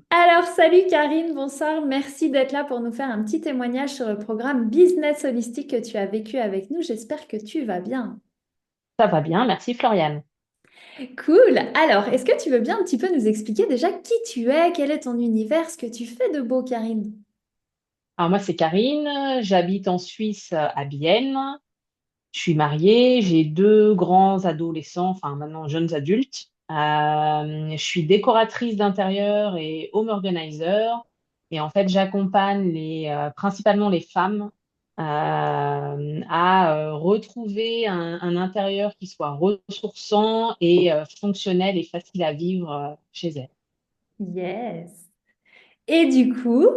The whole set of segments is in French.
Alors, salut Karine, bonsoir. Merci d'être là pour nous faire un petit témoignage sur le programme Business Holistique que tu as vécu avec nous. J'espère que tu vas bien. Ça va bien, merci Floriane. Cool. Alors, est-ce que tu veux bien un petit peu nous expliquer déjà qui tu es, quel est ton univers, ce que tu fais de beau, Karine? Alors moi c'est Karine, j'habite en Suisse à Bienne. Je suis mariée, j'ai deux grands adolescents, enfin maintenant jeunes adultes. Je suis décoratrice d'intérieur et home organizer. Et en fait, j'accompagne principalement les femmes à retrouver un intérieur qui soit ressourçant et fonctionnel et facile à vivre chez elles. Yes. Et du coup,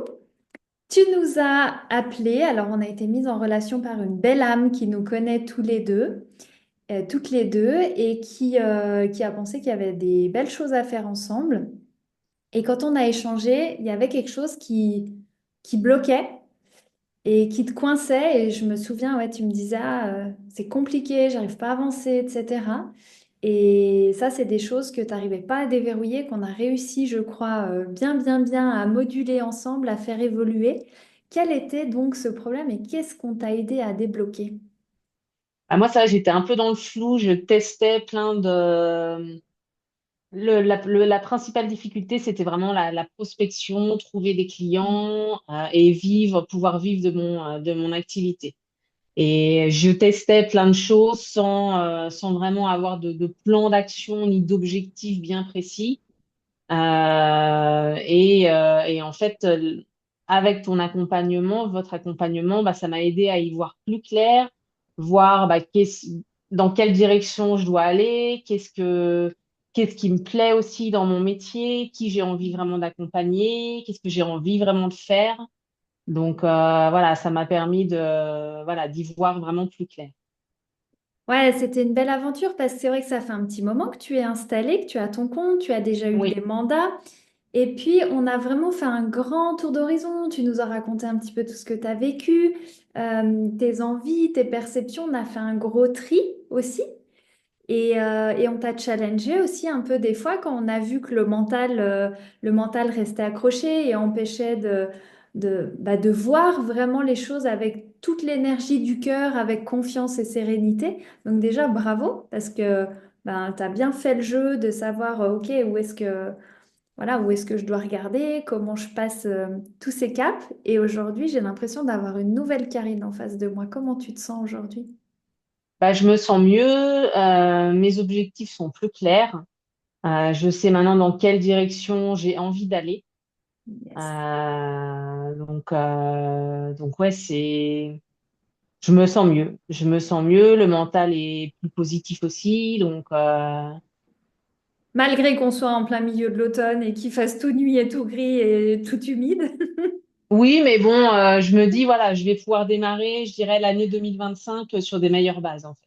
tu nous as appelés. Alors, on a été mis en relation par une belle âme qui nous connaît tous les deux, toutes les deux, et qui a pensé qu'il y avait des belles choses à faire ensemble. Et quand on a échangé, il y avait quelque chose qui bloquait et qui te coinçait. Et je me souviens, ouais, tu me disais, ah, c'est compliqué, j'arrive pas à avancer, etc. Et ça, c'est des choses que tu n'arrivais pas à déverrouiller, qu'on a réussi, je crois, bien à moduler ensemble, à faire évoluer. Quel était donc ce problème et qu'est-ce qu'on t'a aidé à débloquer? Ah, moi, ça, j'étais un peu dans le flou. Je testais plein de. La principale difficulté, c'était vraiment la prospection, trouver des clients et pouvoir vivre de mon activité. Et je testais plein de choses sans vraiment avoir de plan d'action ni d'objectif bien précis. Et en fait, avec ton accompagnement, votre accompagnement, bah, ça m'a aidé à y voir plus clair, voir bah, dans quelle direction je dois aller, qu'est-ce qui me plaît aussi dans mon métier, qui j'ai envie vraiment d'accompagner, qu'est-ce que j'ai envie vraiment de faire. Donc voilà, ça m'a permis d'y voir vraiment plus clair. Ouais, c'était une belle aventure parce que c'est vrai que ça fait un petit moment que tu es installé, que tu as ton compte, tu as déjà eu des Oui. mandats. Et puis, on a vraiment fait un grand tour d'horizon. Tu nous as raconté un petit peu tout ce que tu as vécu, tes envies, tes perceptions. On a fait un gros tri aussi. Et on t'a challengé aussi un peu des fois quand on a vu que le mental restait accroché et empêchait de voir vraiment les choses avec toute l'énergie du cœur, avec confiance et sérénité. Donc déjà, bravo, parce que ben, tu as bien fait le jeu de savoir, OK, où est-ce que je dois regarder, comment je passe tous ces caps. Et aujourd'hui, j'ai l'impression d'avoir une nouvelle Karine en face de moi. Comment tu te sens aujourd'hui? Bah, je me sens mieux, mes objectifs sont plus clairs. Je sais maintenant dans quelle direction j'ai envie d'aller. Yes. Donc ouais, je me sens mieux. Je me sens mieux. Le mental est plus positif aussi. Malgré qu'on soit en plein milieu de l'automne et qu'il fasse tout nuit et tout gris et tout humide. Oui, mais bon, je me dis, voilà, je vais pouvoir démarrer, je dirais, l'année 2025 sur des meilleures bases, en fait.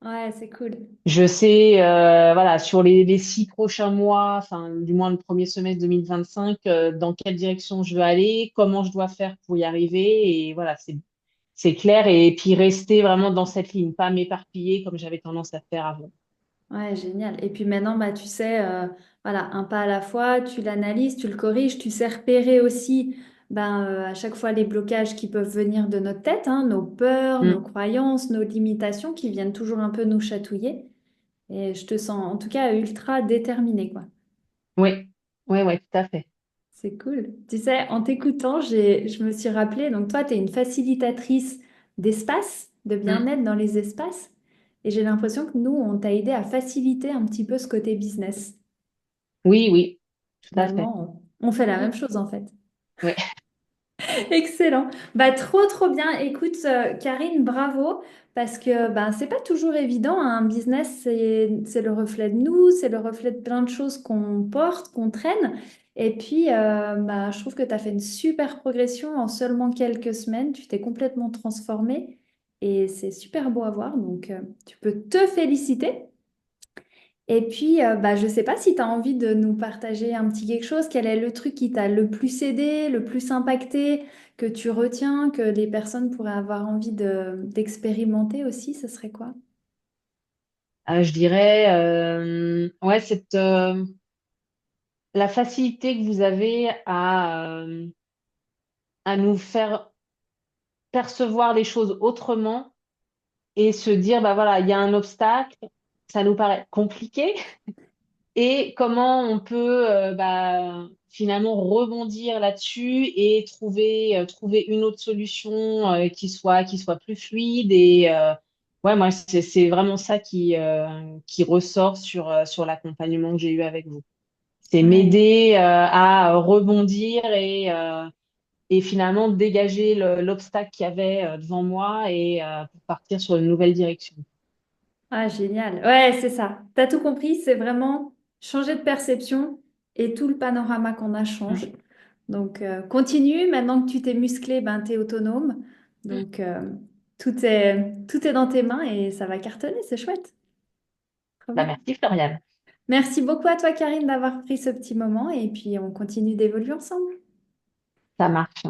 Ouais, c'est cool. Je sais, voilà, sur les 6 prochains mois, enfin, du moins le premier semestre 2025, dans quelle direction je veux aller, comment je dois faire pour y arriver. Et voilà, c'est clair. Et puis rester vraiment dans cette ligne, pas m'éparpiller comme j'avais tendance à faire avant. Ouais, génial. Et puis maintenant, bah, tu sais, voilà, un pas à la fois, tu l'analyses, tu le corriges, tu sais repérer aussi ben, à chaque fois les blocages qui peuvent venir de notre tête, hein, nos peurs, nos Mm. croyances, nos limitations qui viennent toujours un peu nous chatouiller. Et je te sens en tout cas ultra déterminée, quoi. Oui, oui, oui, tout à fait. C'est cool. Tu sais, en t'écoutant, je me suis rappelé, donc toi, tu es une facilitatrice d'espace, de Mm. bien-être dans les espaces. Et j'ai l'impression que nous, on t'a aidé à faciliter un petit peu ce côté business. Oui, oui, tout à fait. Finalement, on fait la Mm. même chose en fait. Oui. Excellent. Bah, trop bien. Écoute, Karine, bravo. Parce que ben, c'est pas toujours évident, hein. Un business, c'est le reflet de nous, c'est le reflet de plein de choses qu'on porte, qu'on traîne. Et puis, bah, je trouve que tu as fait une super progression en seulement quelques semaines. Tu t'es complètement transformée et c'est super beau à voir. Donc, tu peux te féliciter. Et puis, bah, je ne sais pas si tu as envie de nous partager un petit quelque chose. Quel est le truc qui t'a le plus aidé, le plus impacté, que tu retiens, que les personnes pourraient avoir envie d'expérimenter aussi, ce serait quoi? Je dirais, ouais, la facilité que vous avez à nous faire percevoir les choses autrement et se dire, bah voilà, il y a un obstacle, ça nous paraît compliqué, et comment on peut bah, finalement rebondir là-dessus et trouver une autre solution qui soit plus fluide. Et ouais, moi, c'est vraiment ça qui ressort sur l'accompagnement que j'ai eu avec vous. C'est Ouais. m'aider à rebondir et finalement dégager l'obstacle qu'il y avait devant moi et pour partir sur une nouvelle direction. Ah, génial. Ouais, c'est ça. Tu as tout compris, c'est vraiment changer de perception et tout le panorama qu'on a change. Donc, continue. Maintenant que tu t'es musclé, ben, tu es autonome. Donc, tout est dans tes mains et ça va cartonner. C'est chouette. Trop Bah, bien. merci Floriane, Merci beaucoup à toi, Karine, d'avoir pris ce petit moment et puis on continue d'évoluer ensemble. ça marche.